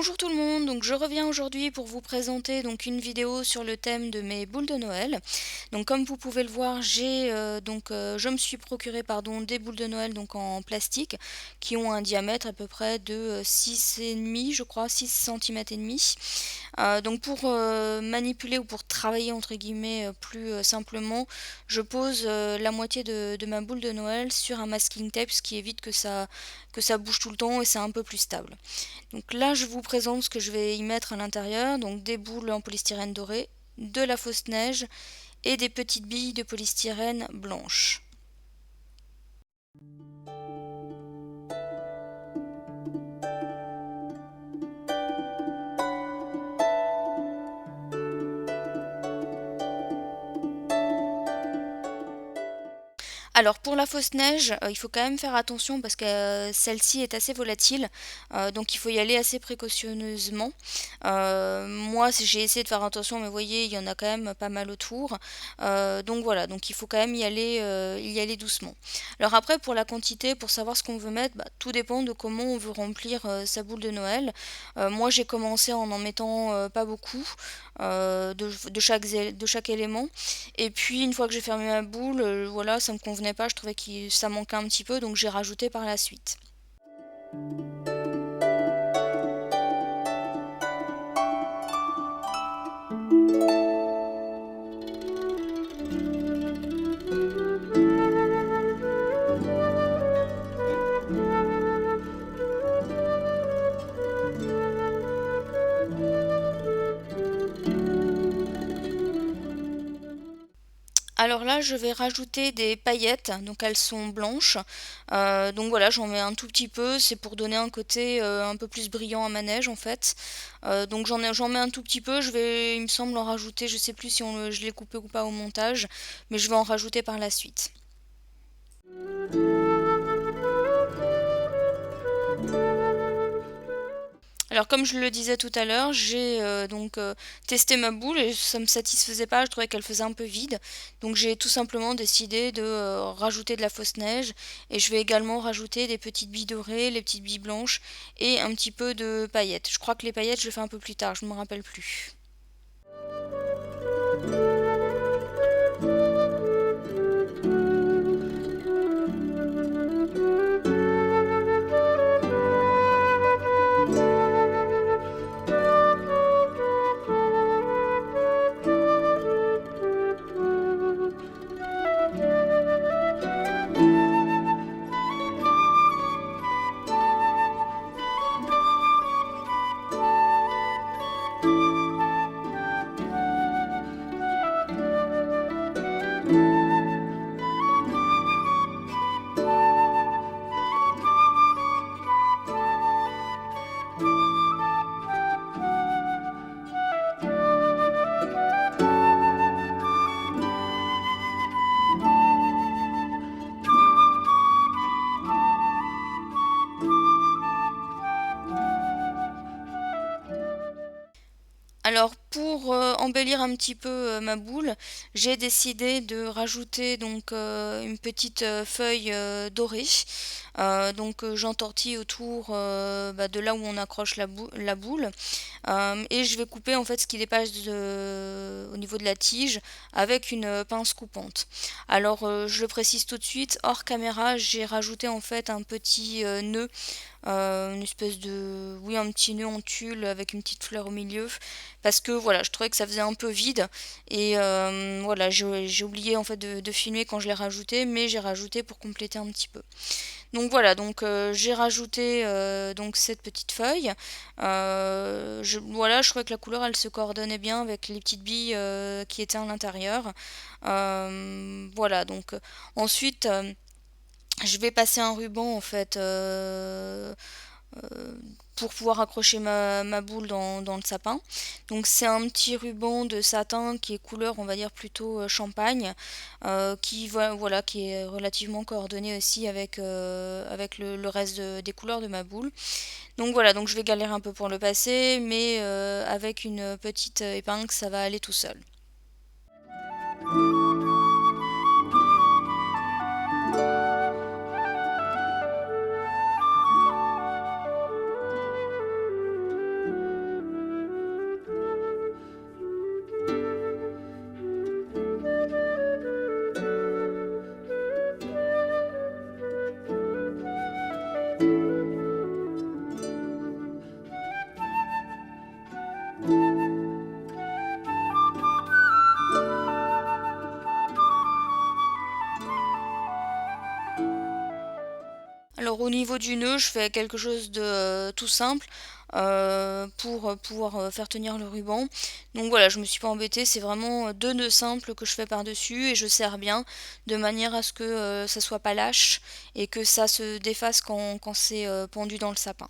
Bonjour tout le monde, donc je reviens aujourd'hui pour vous présenter donc une vidéo sur le thème de mes boules de Noël. Donc comme vous pouvez le voir, je me suis procuré des boules de Noël donc en plastique qui ont un diamètre à peu près de 6,5 je crois, 6 cm et demi. Donc pour manipuler ou pour travailler entre guillemets plus simplement, je pose la moitié de ma boule de Noël sur un masking tape, ce qui évite que ça bouge tout le temps et c'est un peu plus stable. Donc là, je vous présente ce que je vais y mettre à l'intérieur. Donc des boules en polystyrène doré, de la fausse neige et des petites billes de polystyrène blanche. Alors pour la fausse neige, il faut quand même faire attention parce que celle-ci est assez volatile, donc il faut y aller assez précautionneusement. Moi, j'ai essayé de faire attention, mais vous voyez, il y en a quand même pas mal autour. Donc voilà, donc il faut quand même y aller doucement. Alors après, pour la quantité, pour savoir ce qu'on veut mettre, tout dépend de comment on veut remplir sa boule de Noël. Moi, j'ai commencé en mettant pas beaucoup de chaque élément. Et puis une fois que j'ai fermé ma boule, voilà, ça me convenait pas, je trouvais que ça manquait un petit peu, donc j'ai rajouté par la suite. Alors là, je vais rajouter des paillettes, donc elles sont blanches. Donc voilà, j'en mets un tout petit peu, c'est pour donner un côté un peu plus brillant à ma neige en fait. Donc j'en mets un tout petit peu, il me semble en rajouter, je sais plus si je l'ai coupé ou pas au montage, mais je vais en rajouter par la suite. Alors comme je le disais tout à l'heure, j'ai testé ma boule et ça me satisfaisait pas, je trouvais qu'elle faisait un peu vide. Donc j'ai tout simplement décidé de rajouter de la fausse neige et je vais également rajouter des petites billes dorées, les petites billes blanches et un petit peu de paillettes. Je crois que les paillettes je le fais un peu plus tard, je ne me rappelle plus. Alors pour embellir un petit peu ma boule, j'ai décidé de rajouter une petite feuille dorée. J'entortille autour de là où on accroche la boule. Et je vais couper en fait ce qui dépasse au niveau de la tige avec une pince coupante. Alors je le précise tout de suite, hors caméra, j'ai rajouté en fait un petit nœud, une espèce de, oui, un petit nœud en tulle avec une petite fleur au milieu, parce que voilà, je trouvais que ça faisait un peu vide et voilà, j'ai oublié en fait de filmer quand je l'ai rajouté, mais j'ai rajouté pour compléter un petit peu. Donc voilà, j'ai rajouté cette petite feuille. Voilà, je trouvais que la couleur elle se coordonnait bien avec les petites billes qui étaient à l'intérieur. Voilà, ensuite je vais passer un ruban en fait euh, pour pouvoir accrocher ma boule dans le sapin. Donc c'est un petit ruban de satin qui est couleur on va dire plutôt champagne, voilà, qui est relativement coordonné aussi avec le reste des couleurs de ma boule. Donc voilà, donc je vais galérer un peu pour le passer, mais avec une petite épingle ça va aller tout seul. niveau du nœud, je fais quelque chose de tout simple pour pouvoir faire tenir le ruban. Donc voilà, je me suis pas embêtée, c'est vraiment 2 nœuds simples que je fais par-dessus et je serre bien de manière à ce que ça soit pas lâche et que ça se défasse quand c'est pendu dans le sapin.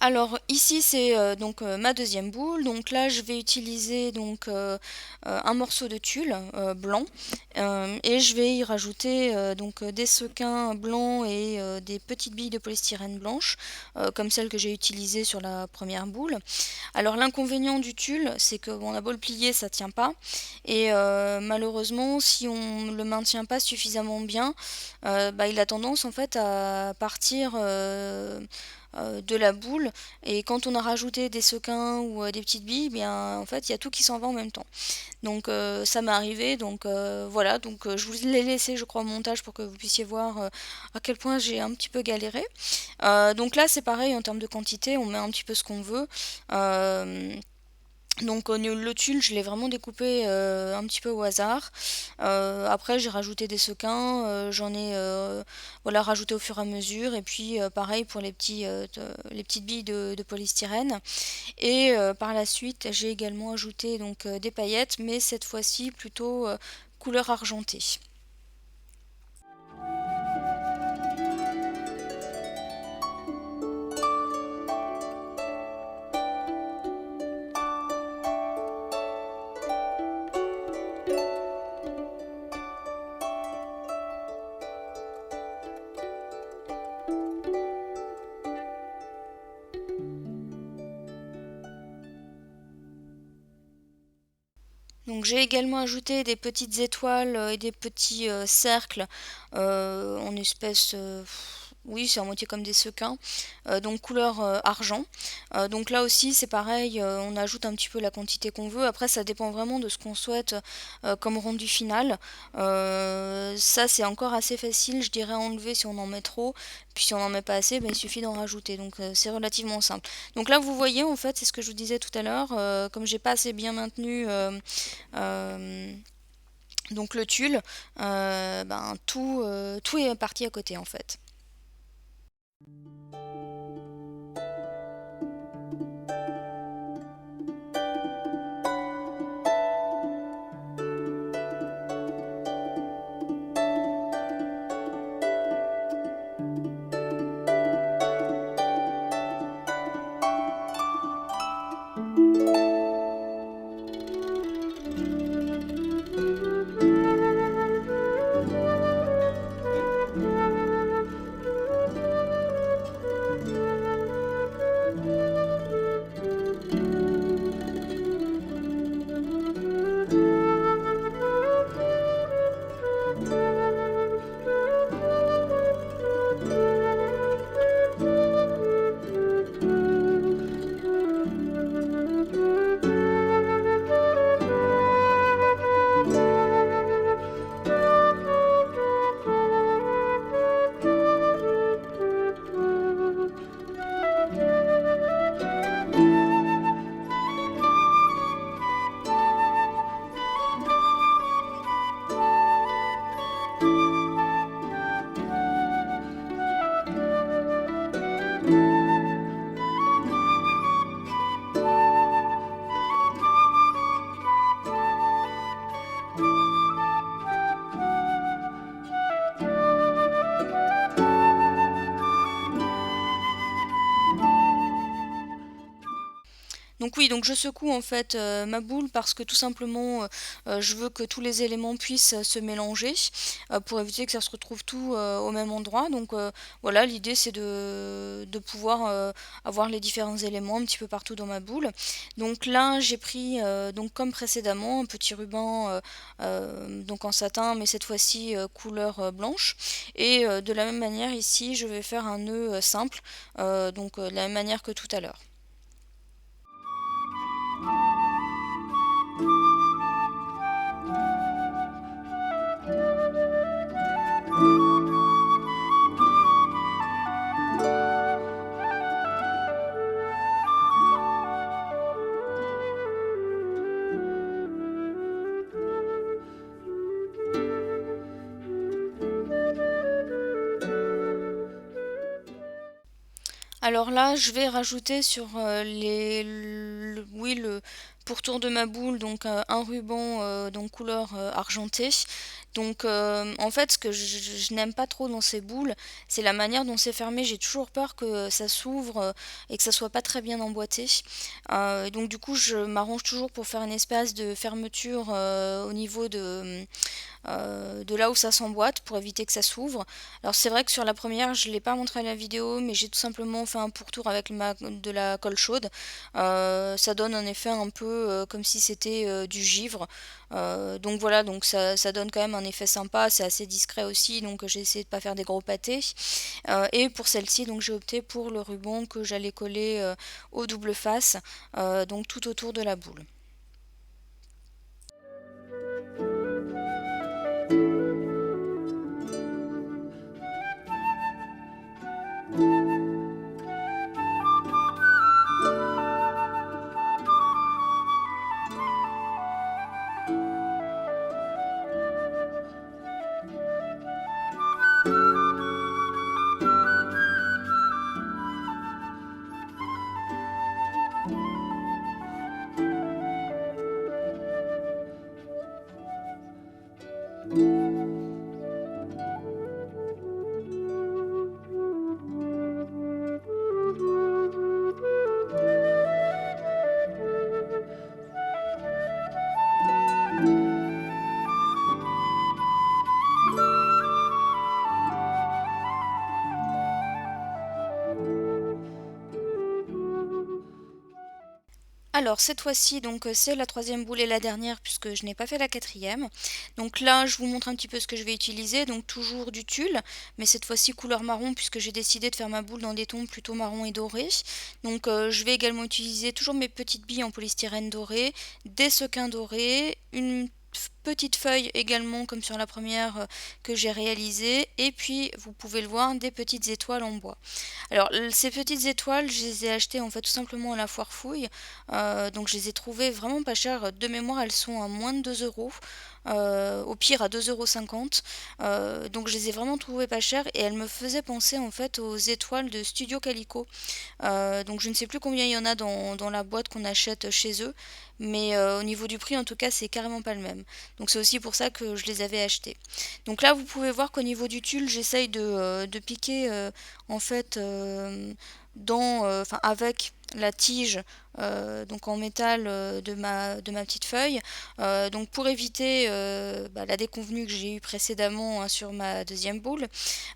Alors ici c'est donc ma deuxième boule, donc là je vais utiliser donc un morceau de tulle blanc et je vais y rajouter donc des sequins blancs et des petites billes de polystyrène blanche comme celles que j'ai utilisées sur la première boule. Alors l'inconvénient du tulle c'est que bon, on a beau le plier ça tient pas et malheureusement si on le maintient pas suffisamment bien bah, il a tendance en fait à partir de la boule et quand on a rajouté des sequins ou des petites billes, bien en fait il y a tout qui s'en va en même temps. Donc ça m'est arrivé, donc voilà, donc je vous l'ai laissé je crois au montage pour que vous puissiez voir à quel point j'ai un petit peu galéré. Donc là c'est pareil en termes de quantité, on met un petit peu ce qu'on veut. Donc le tulle, je l'ai vraiment découpé un petit peu au hasard. Après j'ai rajouté des sequins, j'en ai voilà, rajouté au fur et à mesure. Et puis pareil pour les petites billes de polystyrène. Et par la suite j'ai également ajouté donc des paillettes, mais cette fois-ci plutôt couleur argentée. Donc j'ai également ajouté des petites étoiles et des petits cercles en espèces, oui c'est à moitié comme des sequins, donc couleur argent. Donc là aussi c'est pareil, on ajoute un petit peu la quantité qu'on veut, après ça dépend vraiment de ce qu'on souhaite comme rendu final. Ça c'est encore assez facile je dirais à enlever si on en met trop, puis si on n'en met pas assez ben, il suffit d'en rajouter, donc c'est relativement simple. Donc là vous voyez en fait c'est ce que je vous disais tout à l'heure, comme j'ai pas assez bien maintenu euh, donc le tulle, ben tout est parti à côté en fait. Donc oui, donc je secoue en fait ma boule parce que tout simplement je veux que tous les éléments puissent se mélanger pour éviter que ça se retrouve tout au même endroit. Donc voilà, l'idée c'est de pouvoir avoir les différents éléments un petit peu partout dans ma boule. Donc là j'ai pris donc comme précédemment un petit ruban donc en satin mais cette fois-ci couleur blanche. Et de la même manière ici je vais faire un nœud simple donc de la même manière que tout à l'heure. Alors là, je vais rajouter sur le pourtour de ma boule, donc un ruban donc couleur argentée. Donc en fait, ce que je n'aime pas trop dans ces boules, c'est la manière dont c'est fermé. J'ai toujours peur que ça s'ouvre et que ça soit pas très bien emboîté. Donc du coup, je m'arrange toujours pour faire une espèce de fermeture au niveau de là où ça s'emboîte pour éviter que ça s'ouvre. Alors c'est vrai que sur la première, je ne l'ai pas montré à la vidéo, mais j'ai tout simplement fait un pourtour avec de la colle chaude. Ça donne un effet un peu comme si c'était du givre. Donc voilà, donc ça donne quand même un effet sympa, c'est assez discret aussi, donc j'ai essayé de pas faire des gros pâtés. Et pour celle-ci, donc j'ai opté pour le ruban que j'allais coller au double face, donc tout autour de la boule. Alors cette fois-ci donc c'est la troisième boule et la dernière puisque je n'ai pas fait la quatrième. Donc là je vous montre un petit peu ce que je vais utiliser, donc toujours du tulle, mais cette fois-ci couleur marron puisque j'ai décidé de faire ma boule dans des tons plutôt marron et doré. Donc je vais également utiliser toujours mes petites billes en polystyrène doré, des sequins dorés, une petite feuille également comme sur la première que j'ai réalisée, et puis vous pouvez le voir, des petites étoiles en bois. Alors ces petites étoiles, je les ai achetées en fait tout simplement à la foire fouille, donc je les ai trouvées vraiment pas chères. De mémoire, elles sont à moins de 2 euros, au pire à 2,50 €. Donc je les ai vraiment trouvées pas chères et elles me faisaient penser en fait aux étoiles de Studio Calico. Donc je ne sais plus combien il y en a dans la boîte qu'on achète chez eux, mais au niveau du prix en tout cas c'est carrément pas le même. Donc c'est aussi pour ça que je les avais achetées. Donc là vous pouvez voir qu'au niveau du tulle j'essaye de piquer en fait avec la tige donc en métal de ma petite feuille, donc pour éviter la déconvenue que j'ai eue précédemment hein, sur ma deuxième boule.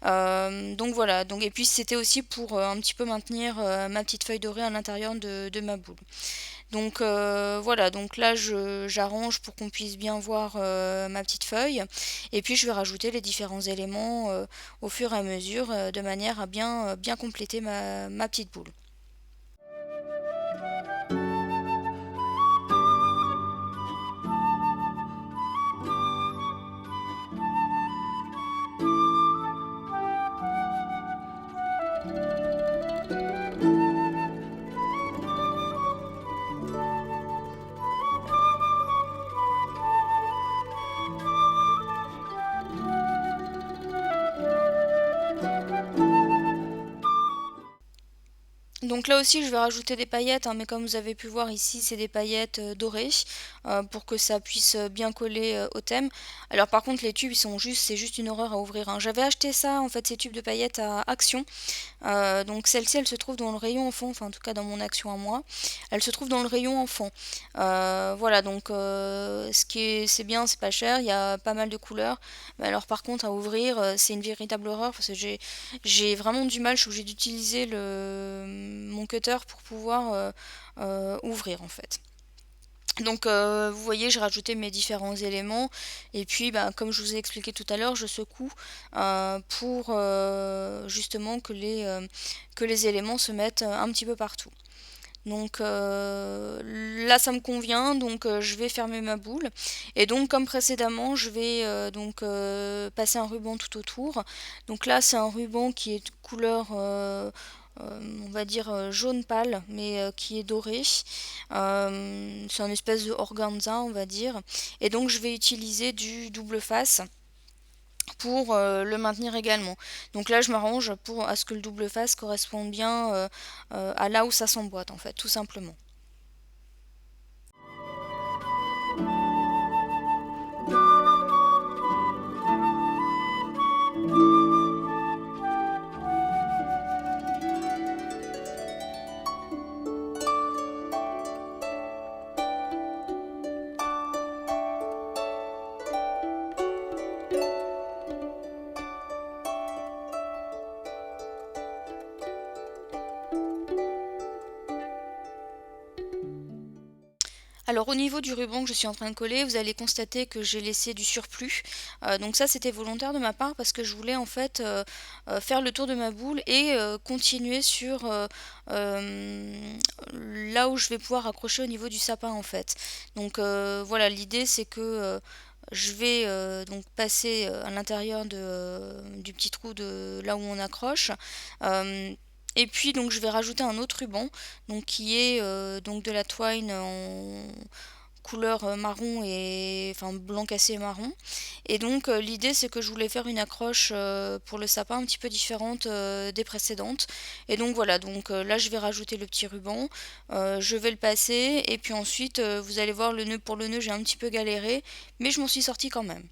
Donc voilà, donc, et puis c'était aussi pour un petit peu maintenir ma petite feuille dorée à l'intérieur de ma boule. Donc voilà, donc là j'arrange pour qu'on puisse bien voir ma petite feuille, et puis je vais rajouter les différents éléments au fur et à mesure de manière à bien compléter ma petite boule. Donc là aussi je vais rajouter des paillettes, hein, mais comme vous avez pu voir ici c'est des paillettes dorées pour que ça puisse bien coller au thème. Alors par contre les tubes ils sont juste, c'est juste une horreur à ouvrir, hein. J'avais acheté ça en fait, ces tubes de paillettes à Action. Donc celle-ci elle se trouve dans le rayon enfant, enfin en tout cas dans mon Action à moi. Elle se trouve dans le rayon enfant. Voilà, donc ce qui est, c'est bien, c'est pas cher, il y a pas mal de couleurs. Mais alors par contre à ouvrir, c'est une véritable horreur parce que j'ai vraiment du mal, je suis obligée d'utiliser mon cutter pour pouvoir ouvrir en fait. Donc vous voyez, j'ai rajouté mes différents éléments et puis bah, comme je vous ai expliqué tout à l'heure, je secoue pour justement que les éléments se mettent un petit peu partout. Donc là ça me convient, donc je vais fermer ma boule et donc comme précédemment je vais passer un ruban tout autour. Donc là c'est un ruban qui est de couleur on va dire jaune pâle mais qui est doré. C'est un espèce de organza on va dire et donc je vais utiliser du double face pour le maintenir également. Donc là je m'arrange pour à ce que le double face corresponde bien à là où ça s'emboîte en fait, tout simplement. Alors au niveau du ruban que je suis en train de coller, vous allez constater que j'ai laissé du surplus. Donc ça c'était volontaire de ma part parce que je voulais en fait faire le tour de ma boule et continuer sur là où je vais pouvoir accrocher au niveau du sapin en fait. Donc voilà, l'idée c'est que je vais donc passer à l'intérieur du petit trou de là où on accroche. Euh, et puis donc je vais rajouter un autre ruban donc qui est donc de la twine en couleur marron et enfin blanc cassé et marron. Et donc l'idée c'est que je voulais faire une accroche pour le sapin un petit peu différente des précédentes. Et donc voilà, donc là je vais rajouter le petit ruban, je vais le passer et puis ensuite vous allez voir le nœud, pour le nœud j'ai un petit peu galéré mais je m'en suis sortie quand même.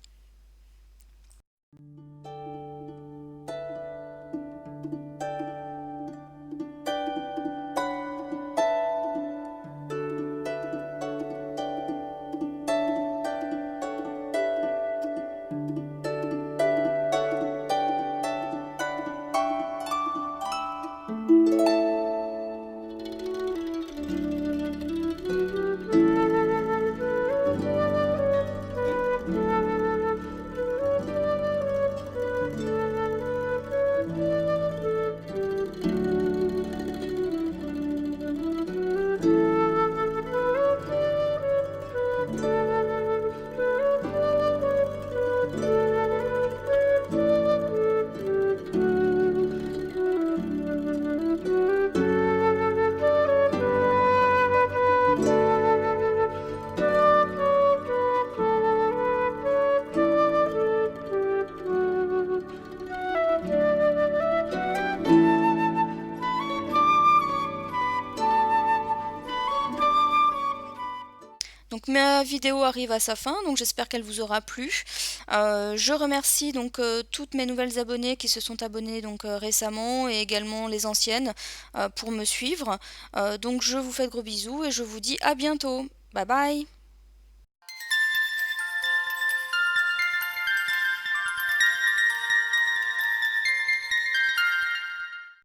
Donc ma vidéo arrive à sa fin, donc j'espère qu'elle vous aura plu. Je remercie donc toutes mes nouvelles abonnées qui se sont abonnées donc récemment et également les anciennes pour me suivre. Donc je vous fais de gros bisous et je vous dis à bientôt. Bye bye!